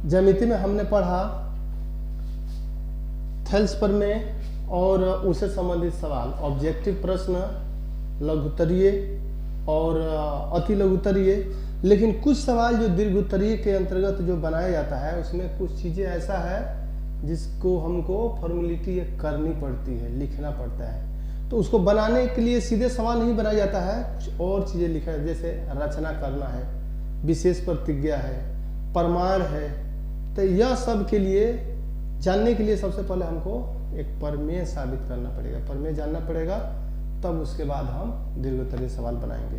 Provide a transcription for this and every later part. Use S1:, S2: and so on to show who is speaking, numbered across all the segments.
S1: ज्यामिति में हमने पढ़ा थेल्स प्रमेय और उससे संबंधित सवाल, ऑब्जेक्टिव प्रश्न, लघुत्तरीय और अति लघुत्तरीय। लेकिन कुछ सवाल जो दीर्घोत्तरीय के अंतर्गत जो बनाया जाता है उसमें कुछ चीज़ें ऐसा है जिसको हमको फॉर्मेलिटी करनी पड़ती है, लिखना पड़ता है। तो उसको बनाने के लिए सीधे सवाल नहीं बनाया जाता है, कुछ और चीज़ें लिखा है, जैसे रचना करना है, विशेष प्रतिज्ञा है, प्रमाण है। तो यह सब के लिए जानने के लिए सबसे पहले हमको एक प्रमेय साबित करना पड़ेगा, प्रमेय जानना पड़ेगा, तब उसके बाद हम दीर्घोत्तरीय सवाल बनाएंगे।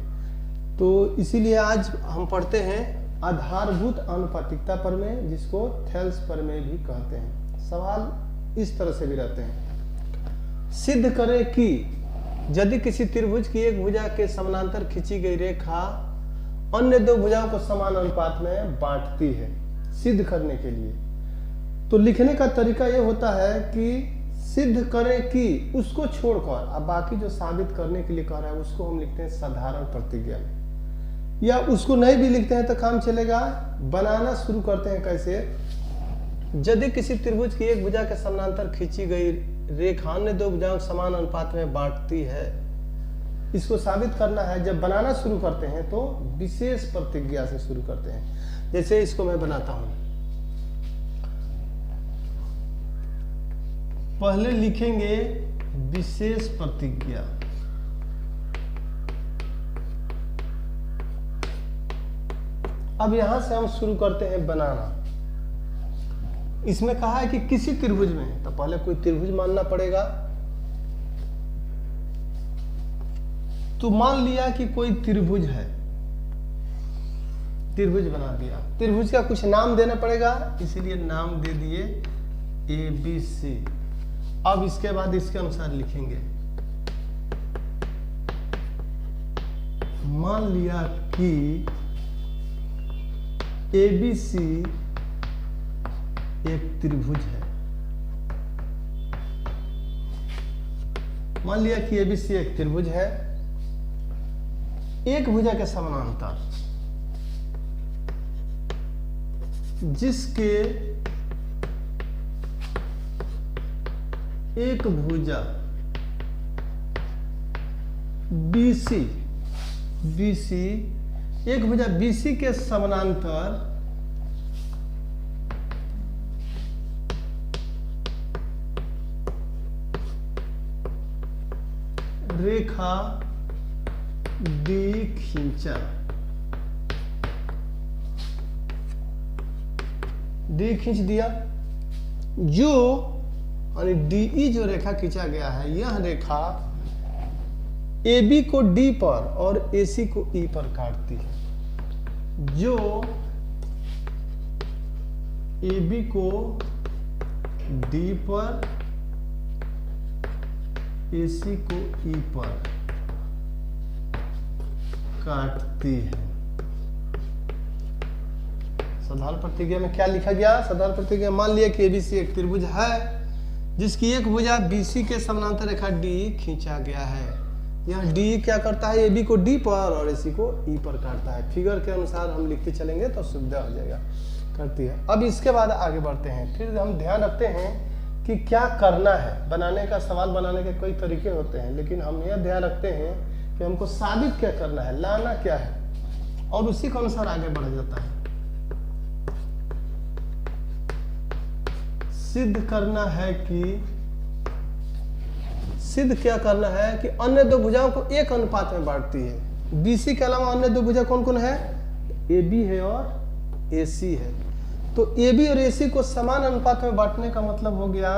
S1: तो इसीलिए आज हम पढ़ते हैं आधारभूत आनुपातिकता प्रमेय, जिसको थेल्स प्रमेय भी कहते हैं। सवाल इस तरह से भी रहते हैं, सिद्ध करें कि यदि किसी त्रिभुज की एक भुजा के समानांतर खींची गई रेखा अन्य दो भुजाओं को समान अनुपात में बांटती है। सिद्ध करने के लिए तो लिखने का तरीका यह होता है कि सिद्ध करें कि उसको छोड़कर, अब बाकी जो साबित करने के लिए कह रहा है उसको हम लिखते हैं साधारण प्रतिज्ञा में, या उसको नहीं भी लिखते हैं तो काम चलेगा। बनाना शुरू करते हैं कैसे, यदि किसी त्रिभुज की एक भुजा के समानांतर खींची गई रेखा अन्य दो भुजाओं को समान अनुपात में बांटती है, इसको साबित करना है। जब बनाना शुरू करते हैं तो विशेष प्रतिज्ञा से शुरू करते हैं। जैसे इसको मैं बनाता हूं, पहले लिखेंगे विशेष प्रतिज्ञा, अब यहां से हम शुरू करते हैं बनाना। इसमें कहा है कि किसी त्रिभुज में, तो पहले कोई त्रिभुज मानना पड़ेगा। तो मान लिया कि कोई त्रिभुज है, त्रिभुज बना दिया, त्रिभुज का कुछ नाम देना पड़ेगा, इसीलिए नाम दे दिए ABC। अब इसके बाद इसके अनुसार लिखेंगे, मान लिया कि ABC एक त्रिभुज है, मान लिया कि ABC एक त्रिभुज है, एक भुजा के समानांतर, जिसके एक भुजा BC एक भुजा BC के समानांतर रेखा D खींचा, D खींच दिया, जो यानी DE जो रेखा खींचा गया है, यह रेखा AB को D पर और AC को E पर काटती है। जो AB को D पर, AC को E पर काटती है। साधारण प्रतिज्ञा में क्या लिखा गया, साधारण प्रतिज्ञा मान लिया कि ABC एक त्रिभुज है जिसकी एक भुजा BC के समानांतर रेखा D खींचा गया है। यहाँ D क्या करता है, AB को D पर और AC को E पर काटता है। फिगर के अनुसार हम लिखते चलेंगे तो सुविधा हो जाएगा, करती है। अब इसके बाद आगे बढ़ते हैं, फिर हम ध्यान रखते हैं कि क्या करना है। बनाने का, सवाल बनाने के कई तरीके होते हैं, लेकिन हम यह ध्यान रखते हैं कि हमको साबित क्या करना है, लाना क्या है, और उसी के अनुसार आगे बढ़ जाता है। सिद्ध करना है कि, सिद्ध क्या करना है कि अन्य दो भुजाओं को एक अनुपात में बांटती है। BC के अलावा अन्य दो भुजा कौन कौन है, AB है और AC है। तो AB और AC को समान अनुपात में बांटने का मतलब हो गया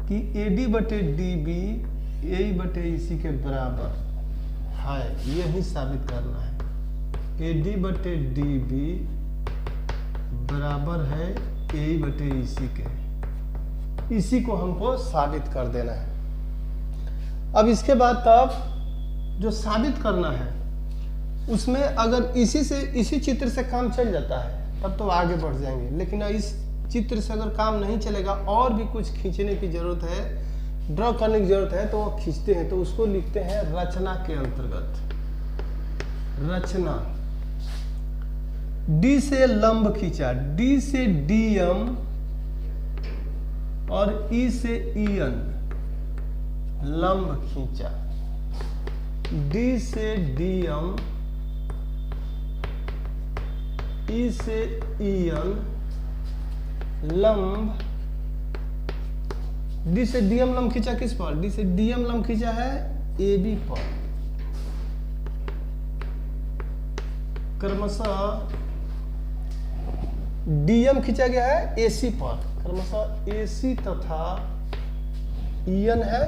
S1: कि AD बटे DB AE बटे EC के बराबर है, यही साबित करना है। AD बटे DB बराबर है AE बटे EC के, इसी को हमको साबित कर देना है। अब इसके बाद तब जो साबित करना है उसमें अगर इसी चित्र से काम चल जाता है तब तो आगे बढ़ जाएंगे, लेकिन इस चित्र से अगर काम नहीं चलेगा और भी कुछ खींचने की जरूरत है, ड्रॉ करने की जरूरत है, तो वो खींचते हैं, तो उसको लिखते हैं रचना के अंतर्गत। रचना डी से लंब खींचा, डी से डीएम और ई से ईएन लंब खींचा, डी से डीएम, ई से ईएन लंब, डी से डीएम लंब खींचा किस पर? डी से डीएम लंब खींचा है ए बी पर, क्रमशः डीएम खींचा गया है एसी पर, क्रमशः एसी तथा ईएन है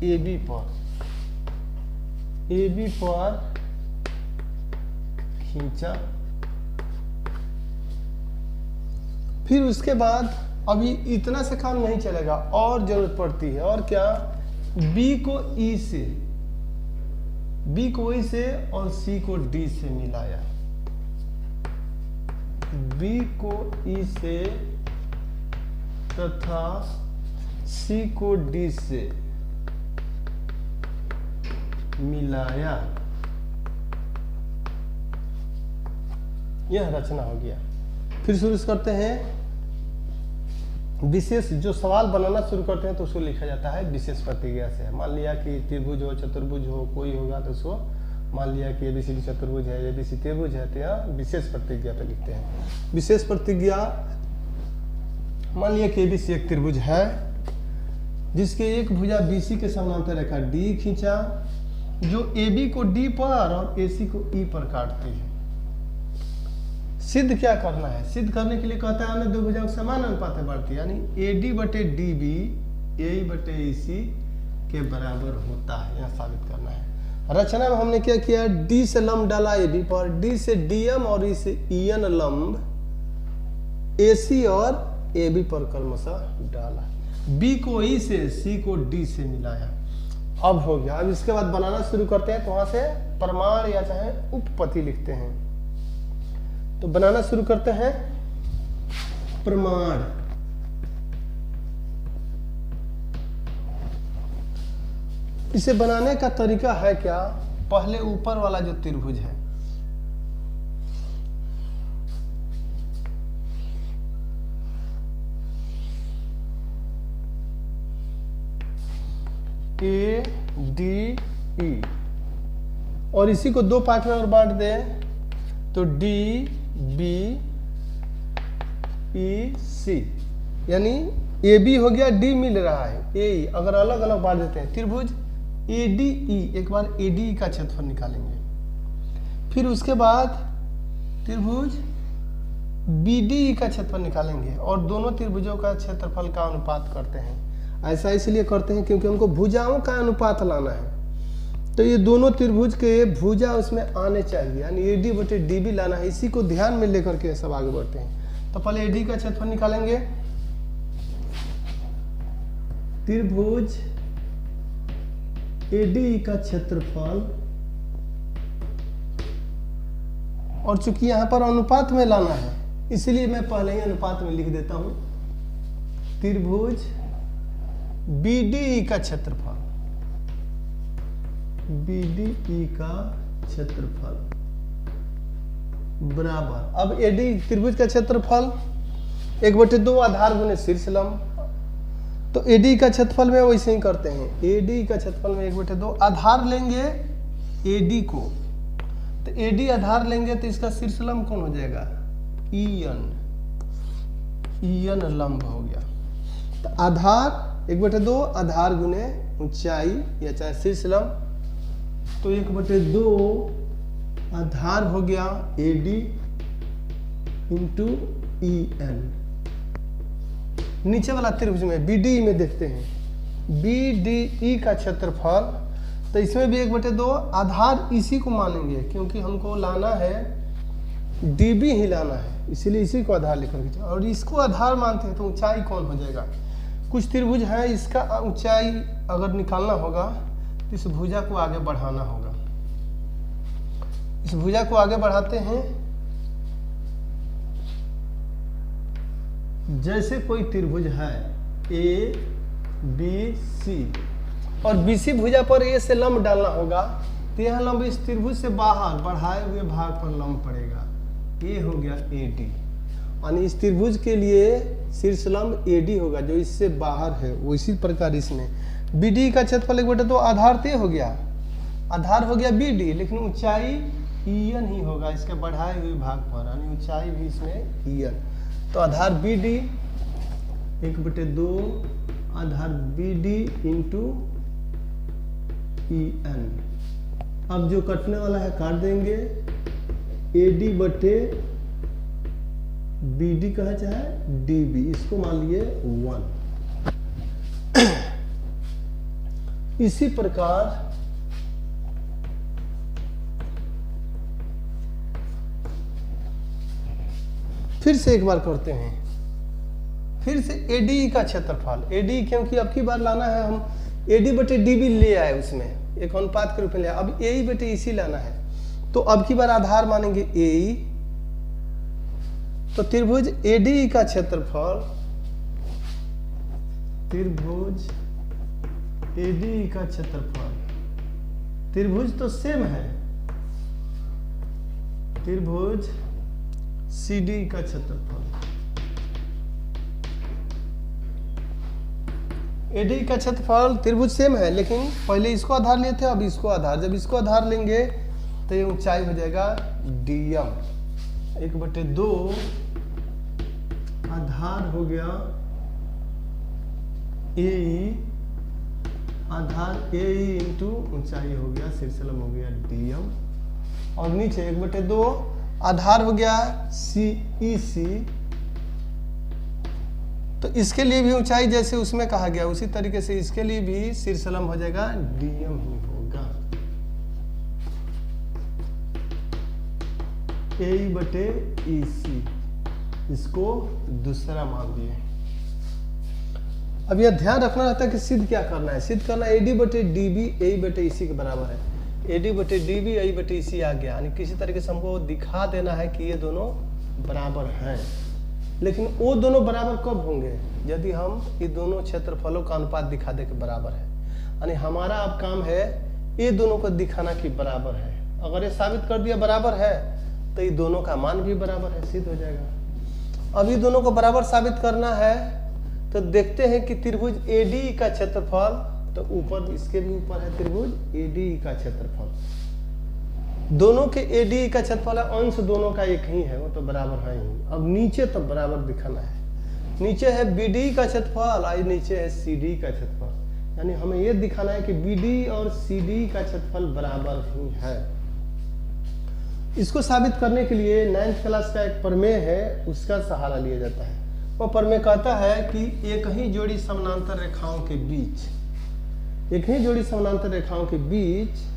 S1: एबी पर, एबी पर खींचा। फिर उसके बाद अभी इतना से काम नहीं चलेगा, और जरूरत पड़ती है, और क्या? बी को ई से, बी को ई से और सी को डी से मिलाया, बी को ई से तथा सी को डी से मिलाया, यह रचना हो गया। फिर शुरू करते हैं विशेष, जो सवाल बनाना शुरू करते हैं तो उसको लिखा जाता है विशेष प्रतिज्ञा से। मान लिया कि त्रिभुज हो, चतुर्भुज हो, कोई होगा तो उसको मान लिया कि एबीसीडी चतुर्भुज है, एबीसी त्रिभुज है, तो यहाँ विशेष प्रतिज्ञा पे लिखते हैं। विशेष प्रतिज्ञा, मान लिया कि एबीसी एक त्रिभुज है जिसके एक भुजा बीसी के समांतर रेखा डी खींचा, जो एबी को डी पर और एसी को ई पर काटती है। सिद्ध क्या करना है? सिद्ध करने के लिए कहता है अन्य दो भुजाओं के समान अनुपात में बढ़ती है, यानी एडी बटे डीबी ए बटे ईसी के बराबर होता है, यह साबित करना है। रचना में हमने क्या किया? डी से लंब डाला एबी पर, डी से डीएम और ई से ईएन लंब एसी और एबी पर क्रमशः डाला, बी को ई से, सी को डी से मिलाया। अब हो गया। अब इसके बाद बनाना शुरू करते हैं, तो वहां से प्रमाण या चाहे उपपत्ति लिखते हैं। तो बनाना शुरू करते हैं प्रमाण। इसे बनाने का तरीका है क्या? पहले ऊपर वाला जो त्रिभुज है, ए डी ई, और इसी को दो पार्ट में और बांट दें तो डी बी ई सी, यानी ए बी हो गया, डी मिल रहा है ए, अगर अलग अलग बांट देते हैं त्रिभुज ए डी ई, एक बार ए डी का क्षेत्रफल निकालेंगे, फिर उसके बाद त्रिभुज बी डी का क्षेत्रफल निकालेंगे, और दोनों त्रिभुजों का क्षेत्रफल का अनुपात करते हैं। ऐसा इसलिए करते हैं क्योंकि हमको भुजाओं का अनुपात लाना है, तो ये दोनों त्रिभुज के भुजा उसमें आने चाहिए, यानी ए डी बटे डी बी लाना है। इसी को ध्यान में लेकर के सब आगे बढ़ते हैं। तो पहले ए डी का क्षेत्रफल निकालेंगे, त्रिभुज ए डी का क्षेत्रफल, और चूंकि यहां पर अनुपात में लाना है इसलिए मैं पहले ही अनुपात में लिख देता हूं, त्रिभुज बी डी का क्षेत्रफल, BDE का क्षेत्रफल बराबर, अब AD त्रिभुज का क्षेत्रफल 1/2 आधार गुने शीर्ष लंब, तो AD का क्षेत्रफल में वैसे ही करते हैं। AD का क्षेत्रफल में 1/2 आधार लेंगे AD को, तो AD आधार लेंगे तो इसका शीर्ष लंब कौन हो जाएगा? EN लंब हो गया। तो आधार 1/2 आधार गुने ऊंचाई या चाहे शीर्ष लंब, तो 1/2 आधार हो गया AD इंटू EN। नीचे वाला त्रिभुज में BDE में देखते हैं, BDE का क्षेत्रफल, तो इसमें भी 1/2 आधार इसी को मानेंगे क्योंकि हमको लाना है DB ही लाना है, इसीलिए इसी को आधार लेकर के, और इसको आधार मानते हैं तो ऊंचाई कौन हो जाएगा? कुछ त्रिभुज है इसका ऊंचाई अगर निकालना होगा तो इस भुजा को आगे बढ़ाना होगा। इस भुजा को आगे बढ़ाते हैं, जैसे कोई त्रिभुज है ए बी सी, और बीसी भुजा पर ए से लंब डालना होगा, तो यह लंब इस त्रिभुज से बाहर बढ़ाए हुए भाग पर लंब पड़ेगा, ये हो गया AD, यानी इस त्रिभुज के लिए शीर्षलंब AD होगा जो इससे बाहर है। वो इसी प्रकार इसमें BD का क्षेत्रफल 1/2 आधार तय हो गया, आधार हो गया BD, लेकिन ऊंचाई EN ही होगा इसके बढ़ाए हुए भाग पर, यानी ऊंचाई भी इसमें EN। तो आधार BD 1/2 आधार BD इंटू EN। अब जो कटने वाला है काट देंगे, AD बटे BD कहा चाहे DB, इसको मान लिए 1। इसी प्रकार फिर से एक बार करते हैं, फिर से ADE का क्षेत्रफल, AD क्योंकि अब की बार लाना है हम AD बटे DB ले आए, उसमें एक अनुपात के रूप में लिया, अब AE बटे EC लाना है। तो अब की बार आधार मानेंगे AE, तो त्रिभुज ADE का क्षेत्रफल, त्रिभुज ADE का क्षेत्रफल, त्रिभुज तो सेम है, त्रिभुज CD का क्षेत्रफल, AD का क्षेत्रफल त्रिभुज सेम है, लेकिन पहले इसको आधार लिए थे, अब इसको आधार, जब इसको आधार लेंगे तो ये ऊंचाई हो जाएगा DM 1/2 आधार हो गया AE, आधार AE इंटू ऊंचाई हो गया शीर्षलंब हो गया DM, और नीचे 1/2 आधार हो गया EC। तो इसके लिए भी ऊंचाई जैसे उसमें कहा गया उसी तरीके से इसके लिए भी शीर्षलंब हो जाएगा DM ही होगा, AE बटे EC, इसको दूसरा मान दिए। अब यह ध्यान रखना रहता है कि सिद्ध क्या करना है, सिद्ध करना AD बटे DB AE बटे EC के बराबर है। AD बटे DB AE बटे EC आ गया, यानी किसी तरीके से हमको दिखा देना है कि ये दोनों बराबर हैं। लेकिन वो दोनों बराबर कब होंगे, यदि हम ये दोनों क्षेत्रफलों का अनुपात दिखा दे कि बराबर है, यानी हमारा अब काम है ये दोनों को दिखाना कि बराबर है। अगर ये साबित कर दिया बराबर है तो ये दोनों का मान भी बराबर है, सिद्ध हो जाएगा। अब ये दोनों को बराबर साबित करना है तो देखते हैं कि त्रिभुज ADE का क्षेत्रफल, तो ऊपर इसके भी ऊपर है त्रिभुज ADE का क्षेत्रफल, दोनों के ADE का क्षेत्रफल है, अंश दोनों का एक ही है, वो तो बराबर है ही। अब नीचे तब बराबर दिखाना है, नीचे है BD का क्षेत्रफल और नीचे है CD का क्षेत्रफल, यानी हमें ये दिखाना है कि BD और CD का क्षेत्रफल बराबर ही है। इसको साबित करने के लिए 9th क्लास का एक प्रमेय है, उसका सहारा लिया जाता है। वो प्रमेय कहता है कि एक ही जोड़ी समानांतर रेखाओं के बीच, एक ही जोड़ी समानांतर रेखाओं के बीच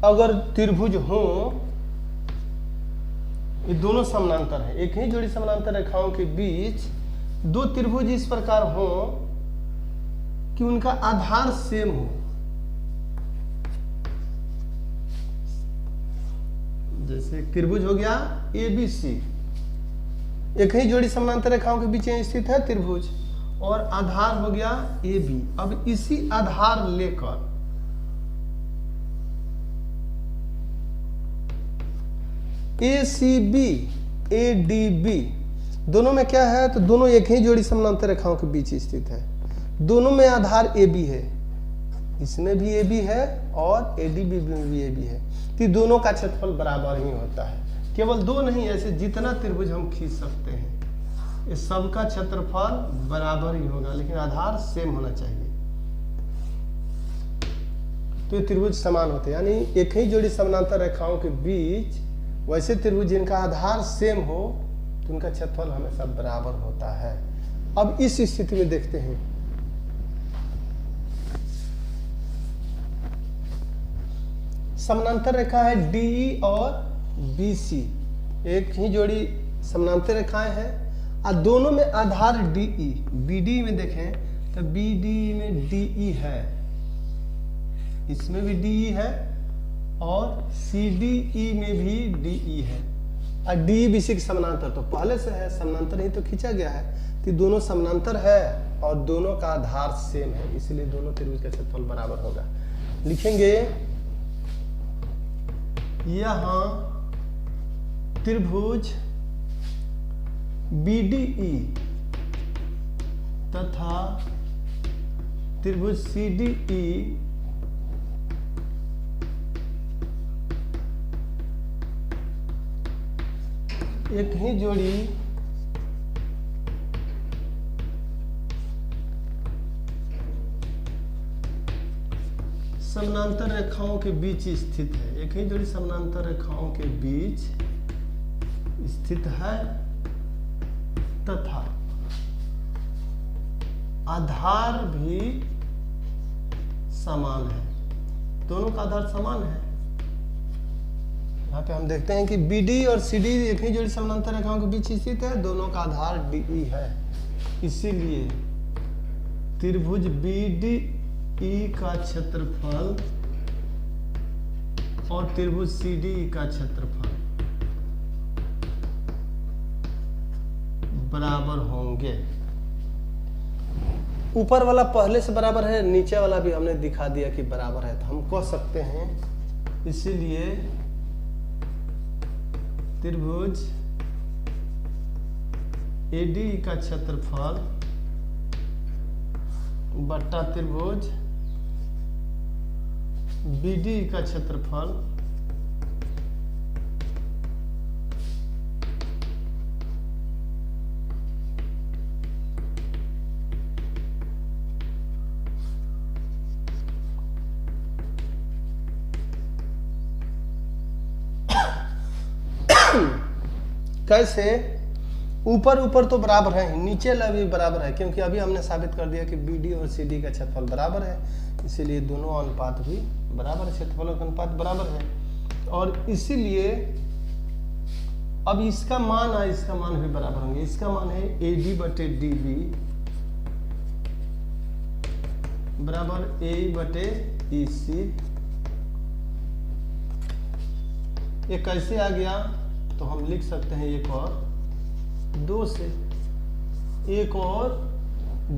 S1: अगर त्रिभुज हो, ये दोनों समानांतर है, एक ही जोड़ी समानांतर रेखाओं के बीच दो त्रिभुज इस प्रकार हो कि उनका आधार सेम हो, जैसे त्रिभुज हो गया ABC, एक ही जोड़ी समानांतर रेखाओं के बीच स्थित है त्रिभुज, और आधार हो गया AB। अब इसी आधार लेकर ACB ADB दोनों में क्या है, तो दोनों एक ही जोड़ी समानांतर रेखाओं के बीच स्थित है, दोनों में आधार AB है, इसमें भी AB है और ADB में भी AB है, तो दोनों का क्षेत्रफल बराबर ही होता है। केवल दो नहीं, ऐसे जितना त्रिभुज हम खींच सकते हैं, इस सब का क्षेत्रफल बराबर ही होगा, लेकिन आधार सेम होना चाहिए, तो ये त्रिभुज समान होते हैं। यानी एक ही जोड़ी समानांतर रेखाओं के बीच वैसे त्रिभुज जिनका आधार सेम हो तो उनका क्षेत्रफल हमेशा बराबर होता है। अब इस स्थिति में देखते हैं, समानांतर रेखा है DE और BC, एक ही जोड़ी समानांतर रेखाएं हैं और दोनों में आधार DE, BD में देखें तो BD में DE है, इसमें भी DE है और CDE में भी DE है, और DE BC के समानांतर तो पहले से है, समानांतर ही तो खींचा गया है, तो दोनों समानांतर है और दोनों का आधार सेम है, इसलिए दोनों त्रिभुज का क्षेत्रफल बराबर होगा। लिखेंगे यहाँ त्रिभुज BDE तथा त्रिभुज CDE एक ही जोड़ी समानांतर रेखाओं के बीच स्थित है। एक ही जोड़ी समानांतर रेखाओं के बीच स्थित है तथा आधार भी समान है। दोनों का आधार समान है। यहाँ पे हम देखते हैं कि BD और CD एक ही जोड़ी समानांतर रेखाओं के बीच स्थित है, दोनों का आधार DE है। इसीलिए त्रिभुज BDE का क्षेत्रफल और त्रिभुज CDE का क्षेत्रफल बराबर होंगे। ऊपर वाला पहले से बराबर है, नीचे वाला भी हमने दिखा दिया कि बराबर है, तो हम कह सकते हैं इसीलिए त्रिभुज ADE का क्षेत्रफल बट्टा त्रिभुज BDE का क्षेत्रफल कैसे? ऊपर ऊपर तो बराबर है, नीचे वाला भी बराबर है, क्योंकि अभी हमने साबित कर दिया कि BD और CD का क्षेत्रफल बराबर है, इसीलिए दोनों अनुपात भी बराबर है, क्षेत्रफलों का अनुपात बराबर है। और इसीलिए अब इसका मान है, इसका मान भी बराबर होंगे। इसका मान है AD बटे DB बराबर AE बटे EC। ये कैसे आ गया? तो हम लिख सकते हैं एक और 2 से, एक और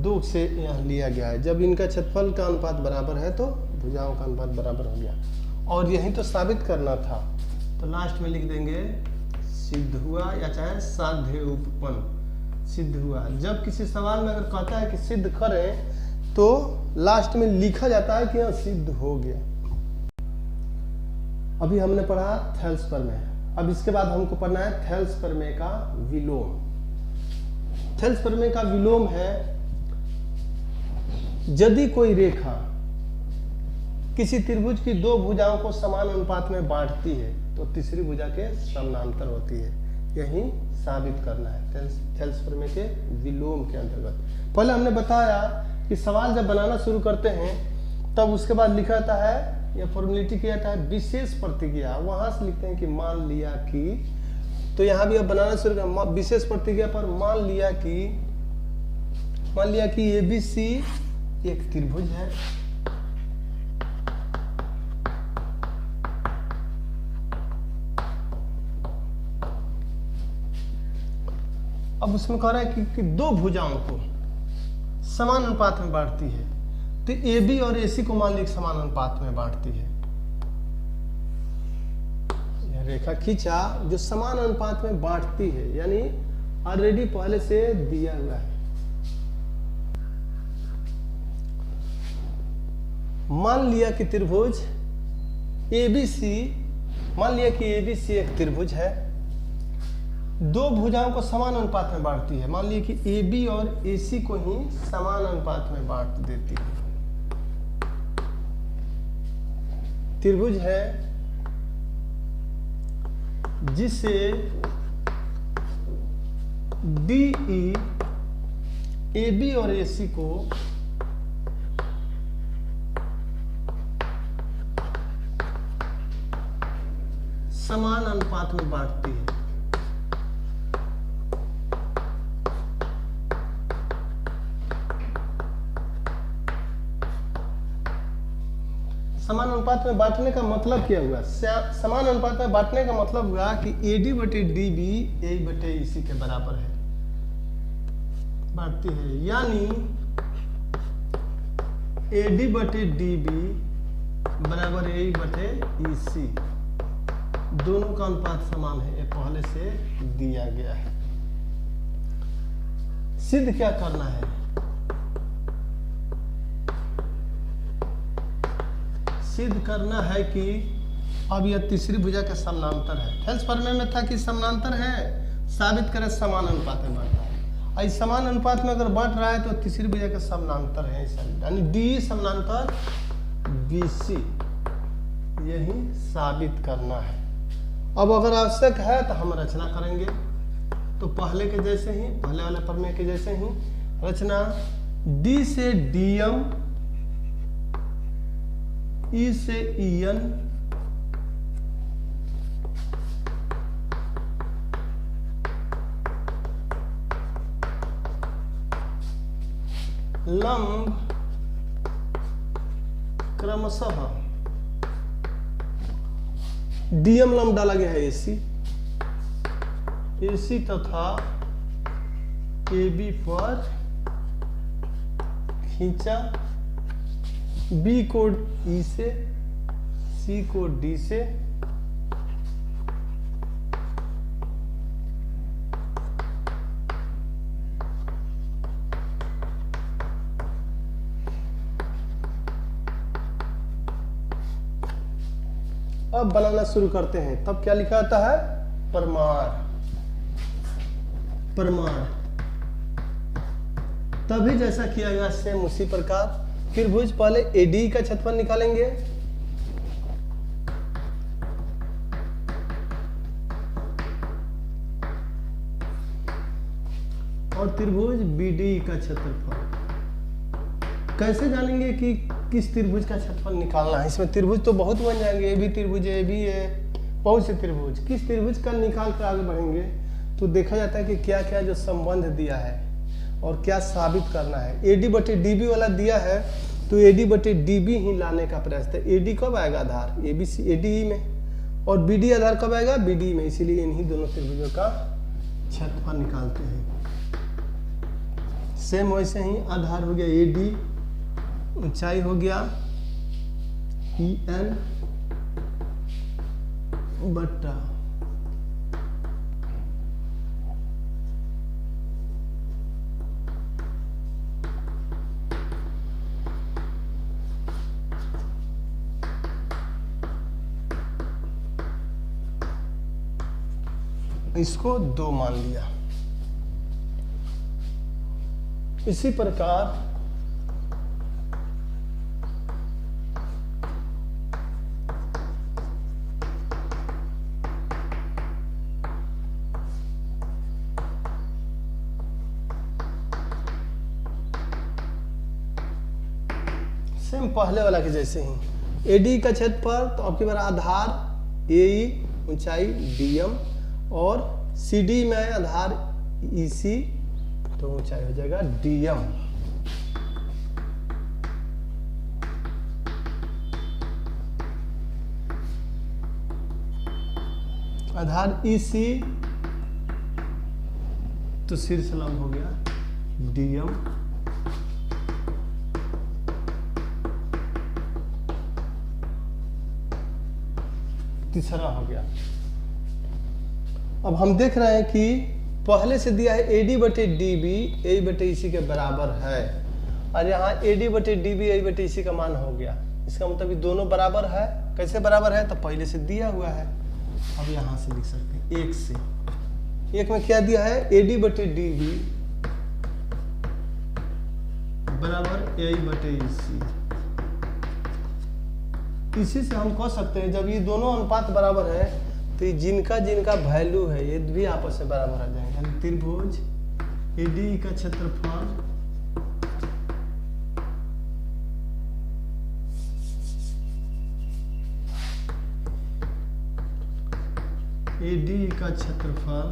S1: 2 से यहाँ लिया गया है। जब इनका क्षेत्रफल का अनुपात बराबर है तो भुजाओं का अनुपात बराबर हो गया, और यही तो साबित करना था। तो लास्ट में लिख देंगे सिद्ध हुआ, या चाहे साध्य उपपन्न, सिद्ध हुआ। जब किसी सवाल में अगर कहता है कि सिद्ध करें तो लास्ट में लिखा जाता है कि यह सिद्ध हो गया। अभी हमने पढ़ा थेल्स प्रमेय। अब इसके बाद हमको पढ़ना है थेल्स प्रमेय का विलोम। थेल्स प्रमेय का विलोम है, यदि कोई रेखा किसी त्रिभुज की 2 भुजाओं को समान अनुपात में बांटती है तो तीसरी भुजा के समानांतर होती है। यही साबित करना है थेल्स प्रमेय के विलोम के अंतर्गत। पहले हमने बताया कि सवाल जब बनाना शुरू करते हैं तब उसके बाद लिखा जाता है, या फॉर्मेलिटी किया जाता है विशेष प्रतिज्ञा। वहां से लिखते हैं कि मान लिया कि, तो यहां भी अब बनाना शुरू कर, विशेष प्रतिज्ञा पर मान लिया कि ABC एक त्रिभुज है। अब उसमें कह रहा है कि 2 भुजाओं को समान अनुपात में बांटती है, तो AB और AC को मान लीजिए समान अनुपात में बांटती है। यह रेखा खींचा जो समान अनुपात में बांटती है, यानी ऑलरेडी पहले से दिया हुआ है। मान लिया कि त्रिभुज ABC, मान लिया कि ABC एक त्रिभुज है, 2 भुजाओं को समान अनुपात में बांटती है। मान लिया कि AB और AC को ही समान अनुपात में बांट देती है। त्रिभुज है जिसे DE AB और AC को समान अनुपात में बांटती है। समान अनुपात में बांटने का मतलब क्या हुआ? समान अनुपात में बांटने का मतलब हुआ कि AD बटे DB A बटे EC के बराबर है, बांटती है। यानी AD बटे DB बराबर A बटे EC, दोनों का अनुपात समान है, पहले से दिया गया है। सिद्ध क्या करना है? सिद्ध करना है कि अब यह तीसरी भुजा का समानांतर है। थेल्स प्रमेय में था कि समानांतर है, साबित करें समान अनुपात में बढ़ता है। और इस समान अनुपात में अगर बढ़ रहा है तो तीसरी भुजा का समानांतर है, यानी डी समानांतर BC, यही साबित करना है। अब अगर आवश्यक है तो हम रचना करेंगे। तो पहले के जैसे ही, पहले वाले प्रमेय के जैसे ही रचना, D से DM, E से EN, लंब क्रमशः DM लंब डाला गया है AC तथा AB पर खींचा, B को E से, C को D से, अब बनाना शुरू करते हैं। तब क्या लिखा आता है? परमार। परमार तभी जैसा किया गया सेम उसी प्रकार। त्रिभुज पहले AD का क्षेत्रफल निकालेंगे, और त्रिभुज BD का क्षेत्रफल। कैसे जानेंगे कि किस त्रिभुज का क्षेत्रफल निकालना है? इसमें त्रिभुज तो बहुत बन जाएंगे, AB त्रिभुज, AB है, बहुत से त्रिभुज। किस त्रिभुज का निकाल कर आगे बढ़ेंगे तो देखा जाता है कि क्या क्या जो संबंध दिया है और क्या साबित करना है। AD बटे DB वाला दिया है तो AD बटे DB ही लाने का प्रयास है। AD कब आएगा आधार? ABC AD में, और BD आधार कब आएगा? BD में। इसीलिए इन्हीं दोनों त्रिभुजों का क्षेत्रफल निकालते हैं। सेम वैसे ही आधार हो गया AD, ऊंचाई हो गया EN बट्टा इसको 2 मान लिया। इसी प्रकार सेम पहले वाला के जैसे ही AD का क्षेत्रफल, तो आपकी बार आधार AE, ऊंचाई DM, और CD में आधार EC, तो ऊंचाई हो जाएगा DM। आधार EC तो शीर्ष लंब हो गया DM, तीसरा हो गया। अब हम देख रहे हैं कि पहले से दिया है AD बटे DB A बटे EC के बराबर है, और यहाँ AD बटे DB A बटे EC का मान हो गया। इसका मतलब ये दोनों बराबर है। कैसे बराबर है? तो पहले से दिया हुआ है। अब यहाँ से लिख सकते हैं एक से। एक में क्या दिया है? AD बटे DB बराबर A बटे EC। इसी से हम कह सकते हैं जब ये दोनों अनुपात बराबर है तो जिनका जिनका वैल्यू है ये भी आपस में बराबर आ जाएंगे। यानी त्रिभुज AD का क्षेत्रफल AD का क्षेत्रफल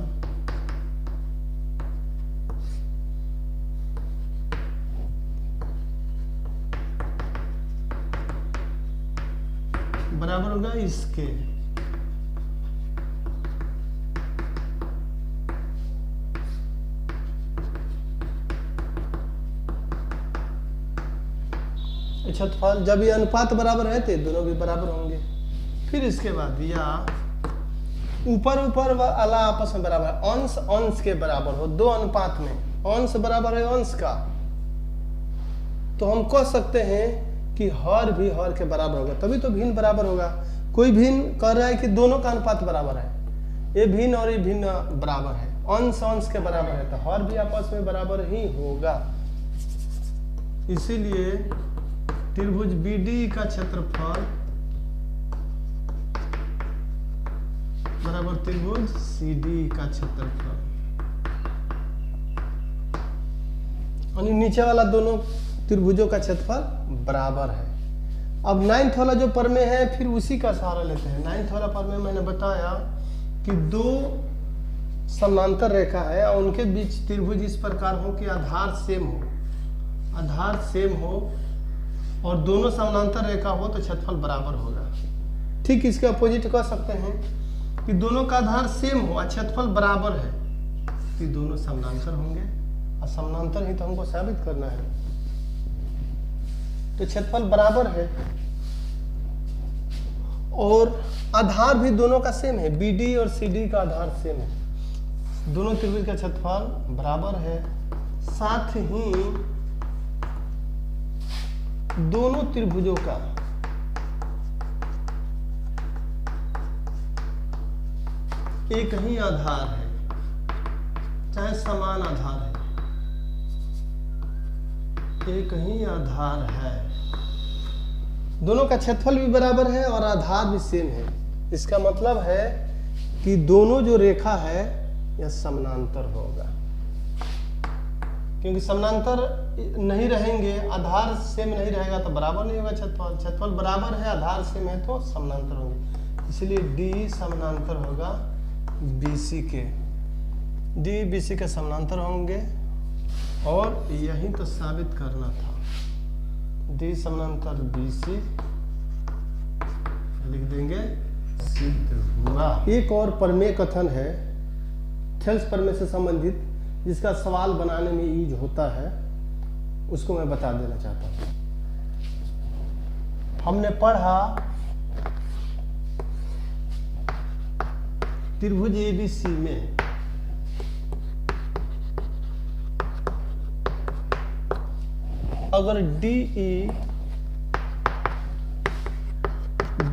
S1: बराबर होगा इसके। क्षेत्रफल जब ये अनुपात बराबर है तो दोनों भी बराबर होंगे। फिर इसके बाद या ऊपर ऊपर वाला आपस में बराबर है, अंश अंश के बराबर हो, दो अनुपात में अंश बराबर है अंश का, तो हम कह सकते हैं कि हर भी हर के बराबर होगा, तभी तो भिन्न बराबर होगा। कोई भिन्न कह रहा है कि दोनों का अनुपात बराबर है, ये भिन्न और ये भिन्न बराबर है, अंश अंश के बराबर है, तो हर भी आपस में बराबर ही होगा। इसीलिए त्रिभुज BD का क्षेत्रफल बराबर त्रिभुज CD का क्षेत्रफल, यानी नीचे वाला दोनों त्रिभुजों का क्षेत्रफल बराबर है। अब 9th वाला जो प्रमेय है फिर उसी का सहारा लेते हैं। 9th वाला प्रमेय मैंने बताया कि दो समानांतर रेखा है और उनके बीच त्रिभुज इस प्रकार हो कि आधार सेम हो, आधार सेम हो और दोनों समानांतर रेखा हो तो क्षेत्रफल बराबर होगा। ठीक इसके अपोजिट कह सकते हैं कि दोनों का आधार सेम हो और क्षेत्रफल बराबर है कि दोनों समानांतर होंगे, और समानांतर ही तो हमको साबित करना है, तो क्षेत्रफल बराबर है और आधार भी दोनों का सेम है, BD और CD का आधार सेम है, दोनों त्रिभुज का क्षेत्रफल बराबर है। साथ ही दोनों त्रिभुजों का एक ही आधार है, चाहे समान आधार है, एक ही आधार है, दोनों का क्षेत्रफल भी बराबर है और आधार भी सेम है। इसका मतलब है कि दोनों जो रेखा है यह समानांतर होगा, क्योंकि समानांतर नहीं रहेंगे, आधार सेम नहीं रहेगा तो बराबर नहीं होगा क्षेत्रफल, क्षेत्रफल बराबर है आधार सेम है तो समानांतर होंगे। इसलिए D समानांतर होगा BC के, D BC के समानांतर होंगे और यही तो साबित करना था, D समानांतर BC लिख देंगे, सिद्ध हुआ। एक और प्रमेय कथन है थेल्स प्रमेय से संबंधित जिसका सवाल बनाने में यूज होता है, उसको मैं बता देना चाहता हूं। हमने पढ़ा त्रिभुज ABC में अगर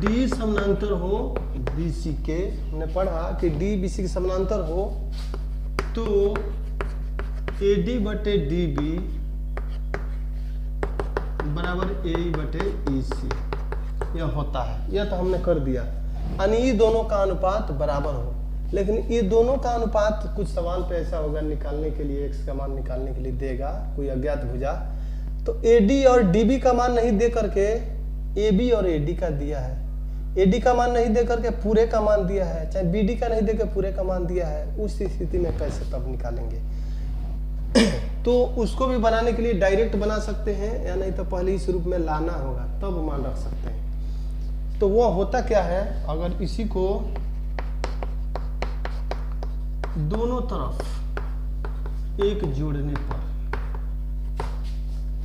S1: D समानांतर हो BC के, हमने पढ़ा कि D BC के समानांतर हो तो AD बटे DB बराबर AE बटे EC यह होता है, यह तो हमने कर दिया, यानी ये दोनों का अनुपात बराबर हो। लेकिन ये दोनों का अनुपात कुछ सवाल पे ऐसा होगा निकालने के लिए, x का मान निकालने के लिए देगा कोई अज्ञात भुजा, तो AD और DB का मान नहीं दे करके AB और AD का दिया है, AD का मान नहीं दे करके पूरे का मान दिया है, चाहे BD का नहीं दे के पूरे का मान दिया है, उस स्थिति में कैसे तब निकालेंगे? तो उसको भी बनाने के लिए डायरेक्ट बना सकते हैं, या नहीं तो पहले इस रूप में लाना होगा तब मान रख सकते हैं। तो वो होता क्या है, अगर इसी को दोनों तरफ एक जोड़ने पर,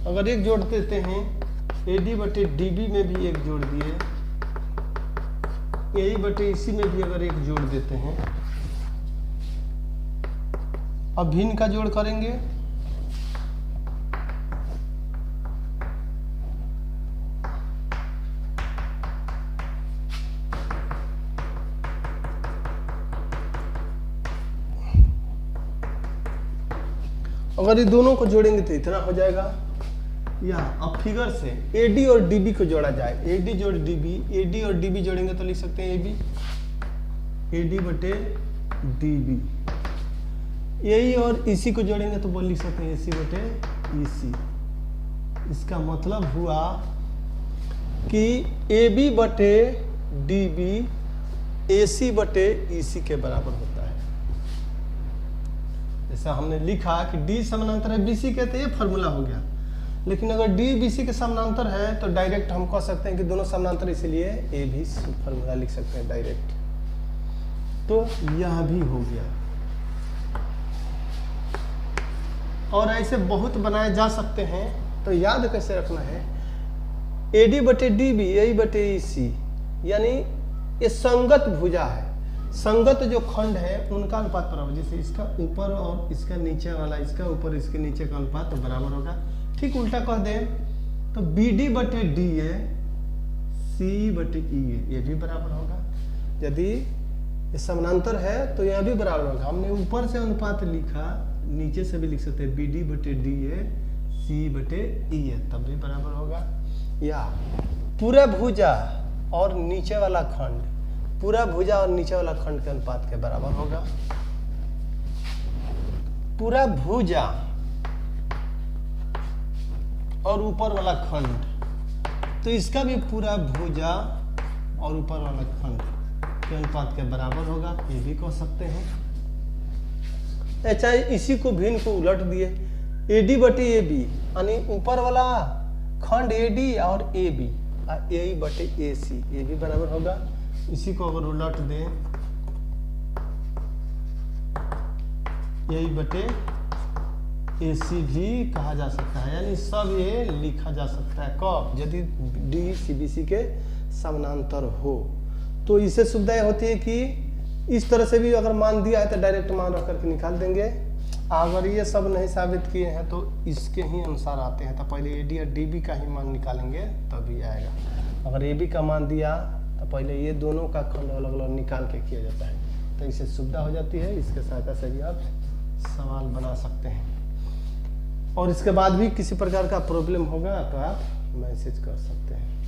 S1: अगर एक जोड़ देते हैं AD बटे DB में भी एक जोड़ दिए, AE बटे EC में भी अगर एक जोड़ देते हैं, अब भिन्न का जोड़ करेंगे, अगर ये दोनों को जोड़ेंगे तो इतना हो जाएगा। या अब फिगर से AD और DB को जोड़ा जाए, AD जोड़ DB, AD और DB जोड़ेंगे तो लिख सकते हैं AD बटे DB, AE और EC को जोड़ेंगे तो बोल लिख सकते हैं AC बटे EC। इसका मतलब हुआ कि AB बटे DB AC बटे EC के बराबर होता है। जैसा हमने लिखा कि D समानांतर है BC के, तो ये फॉर्मूला हो गया। लेकिन अगर D BC के समानांतर है तो डायरेक्ट हम कह सकते हैं कि दोनों समानांतर, इसलिए ए भी फॉर्मूला लिख सकते हैं डायरेक्ट। तो यह भी हो गया, और ऐसे बहुत बनाए जा सकते हैं। तो याद कैसे रखना है, AD बटे DB AE बटे EC, यानी ये संगत भुजा है। संगत जो खंड है उनका अनुपात बराबर, जैसे इसका ऊपर और इसका नीचे वाला, इसका ऊपर इसके नीचे का अनुपात तो बराबर होगा। ठीक उल्टा कह दें तो BD बटे डी ए C बटे ई ए, ये भी बराबर होगा। यदि ये समानांतर है तो यह भी बराबर होगा। हमने ऊपर से अनुपात लिखा, नीचे से भी लिख सकते हैं BD बटे डी ए C बटे ई ए, तब भी बराबर होगा। या पूरा भुजा और नीचे वाला खंड, पूरा भुजा और नीचे वाला खंड के अनुपात के बराबर होगा। पूरा भुजा और ऊपर वाला खंड, तो इसका भी पूरा भुजा और ऊपर वाला खंड के अनुपात के बराबर होगा, ये भी कह सकते हैं। चाहे इसी को भिन्न को उलट दिए, AD बटे AB, यानी ऊपर वाला खंड AD और AB, AE बटे AC, ये भी बराबर होगा। इसी को अगर उलट दें, AE बटे AC भी कहा जा सकता है, यानी सब ये लिखा जा सकता है। कब? यदि D CBC के समानांतर हो। तो इससे सुविधा यह होती है कि इस तरह से भी अगर मान दिया है तो डायरेक्ट मान रख करके निकाल देंगे। अगर ये सब नहीं साबित किए हैं तो इसके ही अनुसार आते हैं, तो पहले AD और DB का ही मान निकालेंगे तभी आएगा। अगर AB का मान दिया तो पहले ये दोनों का खंड अलग अलग निकाल के किया जाता है, तो इससे सुविधा हो जाती है। इसके सहायता से भी आप सवाल बना सकते हैं। और इसके बाद भी किसी प्रकार का प्रॉब्लम होगा तो आप मैसेज कर सकते हैं।